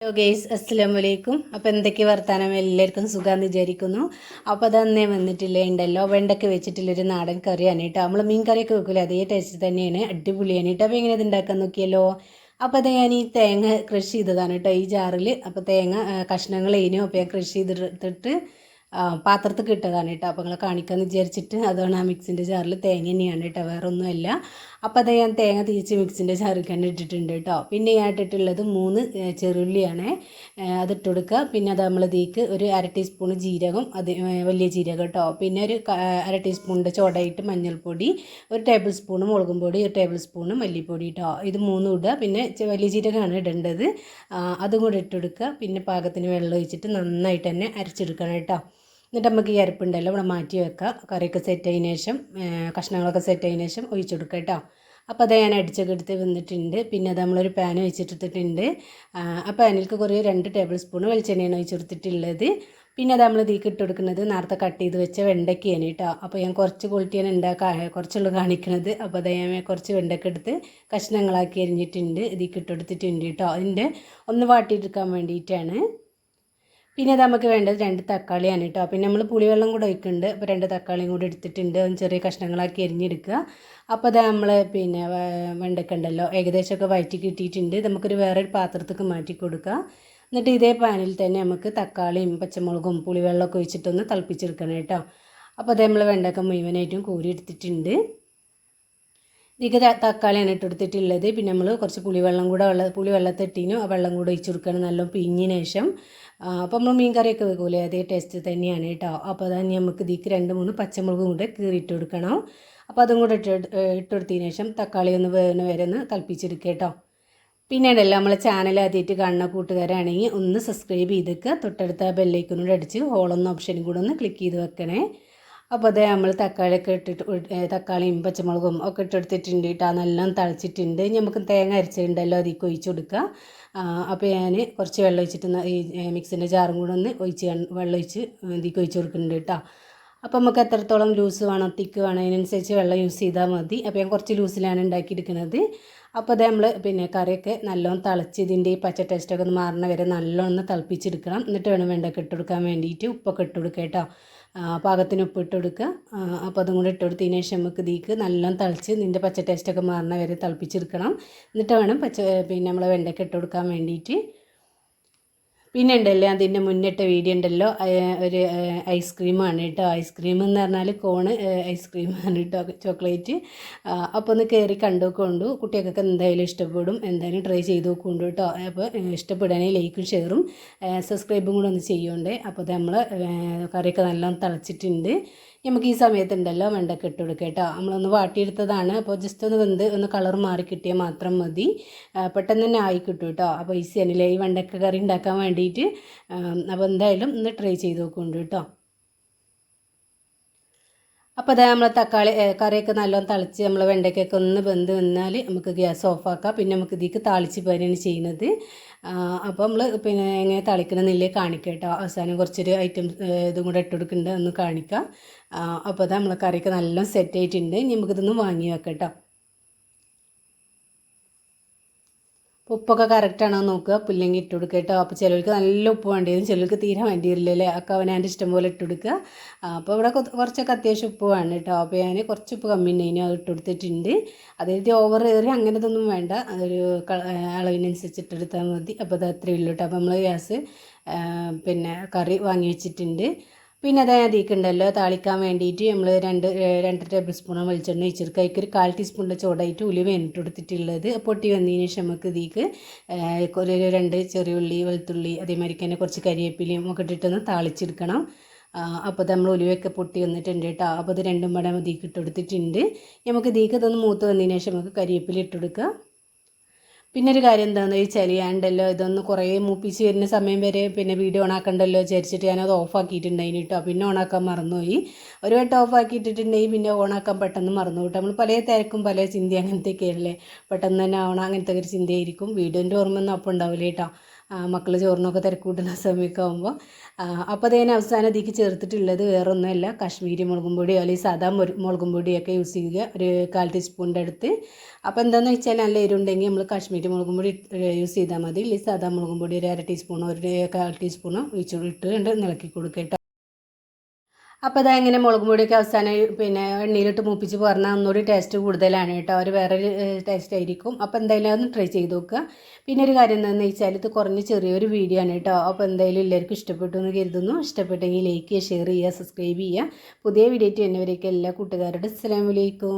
Hello guys, അസ്സലാമലൈക്കും. അപ്പോൾ എന്തൊക്കെ വർത്താനം? എല്ലാവർക്കും സുഖമാണെന്ന് വിചാരിക്കുന്നു. അപ്പോൾ അതന്നേ വന്നിട്ടില്ലേ ഉണ്ടല്ലോ, വെണ്ടയ്ക്ക വെച്ചിട്ടുള്ളൊരു നാടൻ കറിയാണ് കേട്ടോ. നമ്മൾ മീൻ കറിയൊക്കെ വെക്കില്ല, അതേ ടേസ്റ്റ് തന്നെയാണ്, അടിപൊളിയാണ് കേട്ടോ. അപ്പോൾ എങ്ങനെ ഇത് ഉണ്ടാക്കാൻ നോക്കിയല്ലോ. അപ്പോൾ അത് ഞാൻ ഈ തേങ്ങ ക്രഷ് ചെയ്തതാണ് കേട്ടോ ഈ ജാറിൽ. അപ്പോൾ തേങ്ങ കഷ്ണങ്ങൾ കഴിഞ്ഞു. അപ്പോൾ ഞാൻ ക്രഷ് ചെയ്തെടുത്തിട്ട് പാത്രത്തിൽ ഇട്ടതാണ് കേട്ടോ. അപ്പോൾ നിങ്ങളെ കാണിക്കാമെന്ന് വിചാരിച്ചിട്ട് അതാണ് ആ മിക്സിൻ്റെ ജാറിൽ തേങ്ങ തന്നെയാണ് കേട്ടോ, വേറെ ഒന്നുമല്ല. അപ്പോൾ അത് ഞാൻ തേങ്ങ തിരിച്ച് മിക്സിൻ്റെ ജാറിൽ തന്നെ ഇട്ടിട്ടുണ്ട് കേട്ടോ. പിന്നെ ഞാൻ ഇട്ടിട്ടുള്ളത് 3 ചെറുള്ളിയാണ്, അതിട്ട് കൊടുക്കുക. പിന്നെ അത് നമ്മൾ ഇതിലേക്ക് ഒരു അര ടീസ്പൂൺ ജീരകം, അത് വലിയ ജീരകം കേട്ടോ. പിന്നെ ഒരു അര ടീസ്പൂണിൻ്റെ ചോടയിട്ട് മഞ്ഞൾപ്പൊടി, ഒരു ടേബിൾ സ്പൂൺ മുളകും പൊടി, ഒരു ടേബിൾ സ്പൂൺ മല്ലിപ്പൊടി കേട്ടോ. ഇത് 3 ഇടുക. പിന്നെ വലിയ ജീരകമാണ് ഇടേണ്ടത്, അതും കൂടി ഇട്ട് കൊടുക്കുക. പിന്നെ പാകത്തിന് വെള്ളം ഒഴിച്ചിട്ട് നന്നായിട്ട് തന്നെ അരച്ചെടുക്കണം കേട്ടോ. എന്നിട്ട് നമുക്ക് ഈ അരപ്പുണ്ടല്ലോ ഇവിടെ മാറ്റി വെക്കാം. കറിയൊക്കെ സെറ്റ് ആയതിനു ശേഷം, കഷ്ണങ്ങളൊക്കെ സെറ്റ് ആയതിനു ശേഷം ഒഴിച്ചു കൊടുക്കുക കേട്ടോ. അപ്പോൾ അത് ഞാൻ അടിച്ചൊക്കെ എടുത്ത് വന്നിട്ടുണ്ട്. പിന്നെ അത് നമ്മളൊരു പാൻ വെച്ചിട്ടെടുത്തിട്ടുണ്ട്. ആ പാനിലേക്ക് കുറേ 2 ടേബിൾ സ്പൂൺ വെളിച്ചെണ്ണയാണ് ഒഴിച്ചെടുത്തിട്ടുള്ളത്. പിന്നെ അത് നമ്മൾ ഇതിലേക്ക് ഇട്ട് കൊടുക്കുന്നത് നേരത്തെ കട്ട് ചെയ്ത് വെച്ച വെണ്ടയ്ക്കയാണ് കേട്ടോ. അപ്പോൾ ഞാൻ കുറച്ച് ക്വാളിറ്റിയാണ് കുറച്ചുള്ള കാണിക്കുന്നത്. അപ്പോൾ അത് ഞാൻ കുറച്ച് വെണ്ടയ്ക്ക എടുത്ത് കഷ്ണങ്ങളാക്കി അരിഞ്ഞിട്ടുണ്ട്, ഇതിലേക്ക് ഇട്ട് കൊടുത്തിട്ടുണ്ട് കേട്ടോ. അതിൻ്റെ ഒന്ന് വാട്ടിയെടുക്കാൻ വേണ്ടിയിട്ടാണ്. പിന്നെ അത് നമുക്ക് വേണ്ടത് 2 തക്കാളിയാണ് കേട്ടോ. പിന്നെ നമ്മൾ പുളിവെള്ളം കൂടെ ഒഴിക്കുന്നുണ്ട്. അപ്പോൾ 2 തക്കാളിയും കൂടി എടുത്തിട്ടുണ്ട്, ചെറിയ കഷ്ണങ്ങളാക്കി അരിഞ്ഞെടുക്കുക. അപ്പോൾ അത് നമ്മൾ പിന്നെ വെണ്ടയ്ക്ക ഉണ്ടല്ലോ ഏകദേശമൊക്കെ വഴറ്റി കിട്ടിയിട്ടുണ്ട്. നമുക്കൊരു വേറൊരു പാത്രത്തേക്ക് മാറ്റി കൊടുക്കുക. എന്നിട്ട് ഇതേ പാനിൽ തന്നെ നമുക്ക് തക്കാളിയും പച്ചമുളകും പുളിവെള്ളമൊക്കെ ഒഴിച്ചിട്ടൊന്ന് തിളപ്പിച്ചെടുക്കണം കേട്ടോ. അപ്പോൾ അത് നമ്മൾ വെണ്ടയ്ക്ക മുഴുവനായിട്ടും കോരി എടുത്തിട്ടുണ്ട്. ഇതിലേക്ക് തക്കാളിയാണ് ഇട്ടെടുത്തിട്ടുള്ളത്. പിന്നെ നമ്മൾ കുറച്ച് പുളിവെള്ളത്തിട്ടിനു ആ വെള്ളം കൂടെ ഒഴിച്ച് കൊടുക്കണം, നല്ല പിഴിഞ്ഞതിന് ശേഷം. അപ്പോൾ നമ്മൾ മീൻ കറിയൊക്കെ വെക്കൂലേ, അതേ ടേസ്റ്റ് തന്നെയാണ് കേട്ടോ. അപ്പോൾ അതാണ് നമുക്ക് ഇതിലേക്ക് 2-3 പച്ചമുളകും കൂടെ കീറിയിട്ട് കൊടുക്കണം. അപ്പോൾ അതും കൂടെ ഇട്ടെടുത്തതിന് ശേഷം തക്കാളി ഒന്ന് വേവുന്ന വരെ ഒന്ന് തിളപ്പിച്ചെടുക്കുക കേട്ടോ. പിന്നെ ഉണ്ടല്ലോ നമ്മളെ ചാനൽ ആദ്യമായിട്ട് കാണുന്ന കൂട്ടുകാരാണെങ്കിൽ ഒന്ന് സബ്സ്ക്രൈബ് ചെയ്തേക്കുക. തൊട്ടടുത്ത ബെല്ലൈക്കനോട് അടിച്ച് ഹോളെന്ന ഓപ്ഷനും കൂടെ ഒന്ന് ക്ലിക്ക് ചെയ്ത് വെക്കണേ. അപ്പോൾ അതേ നമ്മൾ തക്കാളിയൊക്കെ തക്കാളിയും പച്ചമുളകും ഒക്കെ ഇട്ടെടുത്തിട്ടുണ്ട് കേട്ടോ. നല്ലോണം തളിച്ചിട്ടുണ്ട്. നമുക്ക് തേങ്ങ അരച്ചിട്ടുണ്ടല്ലോ അതിലേക്ക് ഒഴിച്ച് കൊടുക്കുക. അപ്പോൾ ഞാൻ കുറച്ച് വെള്ളം ഒഴിച്ചിട്ട് ഈ മിക്സിൻ്റെ ജാറും കൂടെ ഒന്ന് വെള്ളം ഒഴിച്ച് ഇതിലേക്ക് ഒഴിച്ച് കൊടുക്കുന്നുണ്ട് കേട്ടോ. അപ്പോൾ നമുക്ക് എത്രത്തോളം ലൂസ് വേണം തിക്ക് വേണം അതിനനുസരിച്ച് വെള്ളം യൂസ് ചെയ്താൽ മതി. അപ്പോൾ ഞാൻ കുറച്ച് ലൂസിലാണ് ഉണ്ടാക്കിയെടുക്കുന്നത്. അപ്പോൾ അത് നമ്മൾ പിന്നെ കറിയൊക്കെ നല്ലോണം തിളച്ച് ഇതിൻ്റെ ഈ പച്ച ടേസ്റ്റൊക്കെ ഒന്ന് മാറുന്ന വരെ നല്ലോണം തിളപ്പിച്ചെടുക്കണം. എന്നിട്ട് വേണം വെണ്ടയ്ക്ക ഇട്ട് കൊടുക്കാൻ വേണ്ടിയിട്ട് ഉപ്പൊക്കെ ഇട്ട് കൊടുക്കുക കേട്ടോ. പാകത്തിന് ഉപ്പ് ഇട്ട് കൊടുക്കുക. അപ്പോൾ അതും കൂടെ ഇട്ട് കൊടുത്തതിന് ശേഷം നമുക്ക് ഇതിലേക്ക് നല്ലോണം തിളച്ച് ഇതിൻ്റെ പച്ച ടേസ്റ്റൊക്കെ മാറുന്ന വരെ തിളപ്പിച്ചെടുക്കണം. എന്നിട്ട് വേണം പിന്നെ നമ്മൾ വെണ്ടയ്ക്ക ഇട്ട് കൊടുക്കാൻ വേണ്ടിയിട്ട്. പിന്നെ ഉണ്ടല്ലോ അതിൻ്റെ മുന്നിട്ട വീഡിയോ ഉണ്ടല്ലോ, ഒരു ഐസ്ക്രീമാണ് കേട്ടോ. ഐസ്ക്രീം എന്ന് പറഞ്ഞാൽ കോണ് ഐസ്ക്രീമാണ് കേട്ടോ, ചോക്ലേറ്റ്. അപ്പോൾ ഒന്ന് കയറി കണ്ടുകൊണ്ടു, കുട്ടികൾക്കൊക്കെ എന്തായാലും ഇഷ്ടപ്പെടും, എന്തായാലും ട്രൈ ചെയ്ത് നോക്കുന്നുണ്ട് കേട്ടോ. അപ്പോൾ ഇഷ്ടപ്പെടാനേ ലൈക്കും ഷെയറും സബ്സ്ക്രൈബും കൂടെ ഒന്ന് ചെയ്യുന്നുണ്ട്. അപ്പോൾ അത് നമ്മൾ കറിയൊക്കെ നല്ലോണം തിളച്ചിട്ടുണ്ട്. നമുക്ക് ഈ സമയത്തുണ്ടല്ലോ വെണ്ടയ്ക്ക ഇട്ട് കൊടുക്കുക കേട്ടോ. നമ്മളൊന്ന് വാട്ടിയെടുത്തതാണ്. അപ്പോൾ ജസ്റ്റ് ഒന്ന് വെന്ത് ഒന്ന് കളർ മാറി കിട്ടിയാൽ മാത്രം മതി, പെട്ടെന്ന് തന്നെ ആയി കിട്ടും കേട്ടോ. അപ്പോൾ ഈസിയാണല്ലേ ഈ വെണ്ടയ്ക്ക കറി ഉണ്ടാക്കാൻ വേണ്ടിയിട്ട്. അപ്പോൾ എന്തായാലും ഒന്ന് ട്രൈ ചെയ്ത് നോക്കുന്നുണ്ട് കേട്ടോ. അപ്പോൾ അതായത് നമ്മൾ കറിയൊക്കെ നല്ലോണം തിളച്ച് നമ്മൾ വെണ്ടയ്ക്കൊക്കെ ഒന്ന് വെന്ത് വന്നാൽ നമുക്ക് ഗ്യാസ് ഓഫാക്കാം. പിന്നെ നമുക്ക് ഇതിലേക്ക് താളിച്ച് പോരാണ് ചെയ്യുന്നത്. അപ്പോൾ നമ്മൾ പിന്നെ എങ്ങനെ താളിക്കണമെന്നില്ലേ കാണിക്കാം കേട്ടോ. അവസാനം കുറച്ചൊരു ഐറ്റം ഇതും കൂടെ ഇട്ട് കൊടുക്കുന്നുണ്ട്, ഒന്ന് കാണിക്കാം. അപ്പോൾ അത് നമ്മൾ കറിയൊക്കെ നല്ലോണം സെറ്റ് ആയിട്ടുണ്ട്. നമുക്കിതൊന്ന് വാങ്ങി വെക്കാം കേട്ടോ. ഉപ്പൊക്കെ കറക്റ്റാണോ നോക്കുക, ഉപ്പില്ലെങ്കിൽ ഇട്ട് കൊടുക്കുക കേട്ടോ. അപ്പോൾ ചിലർക്ക് നല്ല ഉപ്പ് വേണ്ടി വരും, ചിലർക്ക് തീരെ വേണ്ടി വരില്ലല്ലേ. ഒക്കെ അവനവൻ്റെ ഇഷ്ടം പോലെ ഇട്ട് കൊടുക്കുക. അപ്പോൾ ഇവിടെ കുറച്ചൊക്കെ അത്യാവശ്യം ഉപ്പ് വേണം കേട്ടോ. അപ്പോൾ ഞാൻ കുറച്ച് ഉപ്പ് കമ്മി ഉണ്ടെങ്കിൽ അത് ഇട്ട് കൊടുത്തിട്ടുണ്ട്. അതായത് ഓവർ ഏറി അങ്ങനെ ഇതൊന്നും വേണ്ട, അതൊരു അളവിനനുസരിച്ച് ഇട്ടെടുത്താൽ മതി. അപ്പോൾ അത് അത്രയേ ഉള്ളൂ കേട്ടോ. അപ്പോൾ നമ്മൾ ഗ്യാസ് പിന്നെ കറി വാങ്ങി വെച്ചിട്ടുണ്ട്. പിന്നെ അത് അതിക്കുണ്ടല്ലോ താളിക്കാൻ വേണ്ടിയിട്ട് നമ്മൾ 2 ടേബിൾ സ്പൂൺ വെളിച്ചെണ്ണ ഒഴിച്ചെടുക്കുക. അതിലേക്ക് ഒരു 1/4 ടീസ്പൂണിൻ്റെ ചോടായിട്ട് ഉലുവ ഇട്ട് കൊടുത്തിട്ടുള്ളത്. പൊട്ടി വന്നതിന് ശേഷം നമുക്ക് ഇതിലേക്ക് ഒരു 2 ചെറിയ ഉള്ളി, വെളുത്തുള്ളി, അതേമാതിരി തന്നെ കുറച്ച് കരിവേപ്പിലയും ഒക്കെ ഇട്ടിട്ടൊന്ന് താളിച്ചെടുക്കണം. അപ്പോൾ നമ്മൾ ഉലുവയൊക്കെ പൊട്ടി വന്നിട്ടുണ്ട് കേട്ടോ. അപ്പോൾ ഇത് 2 പടം ഇതിലേക്ക് ഇട്ട് കൊടുത്തിട്ടുണ്ട്. നമുക്ക് ഇതിലേക്ക് ഇതൊന്ന് മൂത്ത് വന്നതിന് ശേഷം നമുക്ക് കരിവേപ്പില ഇട്ട് കൊടുക്കുക. പിന്നെ ഒരു കാര്യം എന്താണെന്ന് വെച്ചാൽ ഞാനുണ്ടല്ലോ ഇതൊന്ന് കുറേ മൂപ്പിച്ച് വരുന്ന സമയം വരെ പിന്നെ വീഡിയോ ഓണാക്കണ്ടല്ലോ വിചാരിച്ചിട്ട് ഞാനത് ഓഫാക്കിയിട്ടുണ്ടായിന് കേട്ടോ. പിന്നെ ഓണാക്കാൻ മറന്നുപോയി. ഒരു വട്ടം ഓഫാക്കിയിട്ടുണ്ടെങ്കിൽ പിന്നെ ഓണാക്കാൻ പെട്ടെന്ന് മറന്നു കേട്ടോ. നമ്മൾ പല തിരക്കും പല ചിന്ത അങ്ങനത്തെയൊക്കെയല്ലേ, പെട്ടെന്ന് തന്നെ ആവണം അങ്ങനത്തെ ഒരു ചിന്തയായിരിക്കും. വീഡിയോൻ്റെ ഓർമ്മ ഒന്നും അപ്പം ഉണ്ടാവില്ല കേട്ടോ. മക്കൾ ചോറിനൊക്കെ തിരക്കൂട്ടുന്ന സമയമൊക്കെ ആകുമ്പോൾ. അപ്പോൾ അതിന് അവസാനം ഇതിലേക്ക് ചേർത്തിട്ടുള്ളത് വേറെ ഒന്നുമല്ല, കാശ്മീരി മുളകും പൊടിയോ അല്ലെങ്കിൽ സാധാ മുളകും പൊടിയൊക്കെ യൂസ് ചെയ്യുക, ഒരു 1/4 ടീസ്പൂണിൻ്റെ അടുത്ത്. അപ്പോൾ എന്താണെന്ന് വെച്ചാൽ നല്ല എരിവുണ്ടെങ്കിൽ നമ്മൾ കാശ്മീരി മുളകും പൊടി യൂസ് ചെയ്താൽ മതി, അല്ലെങ്കിൽ സാധാ മുളകും പൊടി ഒരു 1/2 ടീസ്പൂണോ ഒരു 1/4 ടീസ്പൂണോ ഇട്ട് ഇളക്കി കൊടുക്കുക കേട്ടോ. അപ്പോൾ അതാ ഇങ്ങനെ മുളക് പൊടിയൊക്കെ അവസാനം പിന്നെ എണ്ണയിലിട്ട് മൂപ്പിച്ച് പറഞ്ഞാൽ ഒന്നുകൂടി ടേസ്റ്റ് കൂടുതലാണ് കേട്ടോ, ഒരു വേറൊരു ടേസ്റ്റ് ആയിരിക്കും. അപ്പോൾ എന്തായാലും അതൊന്ന് ട്രൈ ചെയ്ത് നോക്കുക. പിന്നെ ഒരു കാര്യം എന്താണെന്ന് വെച്ചാൽ ഇത് കുറഞ്ഞ ചെറിയൊരു വീഡിയോ ആണ് കേട്ടോ. അപ്പോൾ എന്തായാലും എല്ലാവർക്കും ഇഷ്ടപ്പെട്ടു എന്ന് കരുതുന്നു. ഇഷ്ടപ്പെട്ടെങ്കിൽ ലൈക്ക് ചെയ്യുക, ഷെയർ ചെയ്യുക, സബ്സ്ക്രൈബ് ചെയ്യുക. പുതിയ വീഡിയോ ആയിട്ട് വരുന്നവരേക്ക് എല്ലാ കൂട്ടുകാരോടും അസ്സലാമു അലൈക്കും.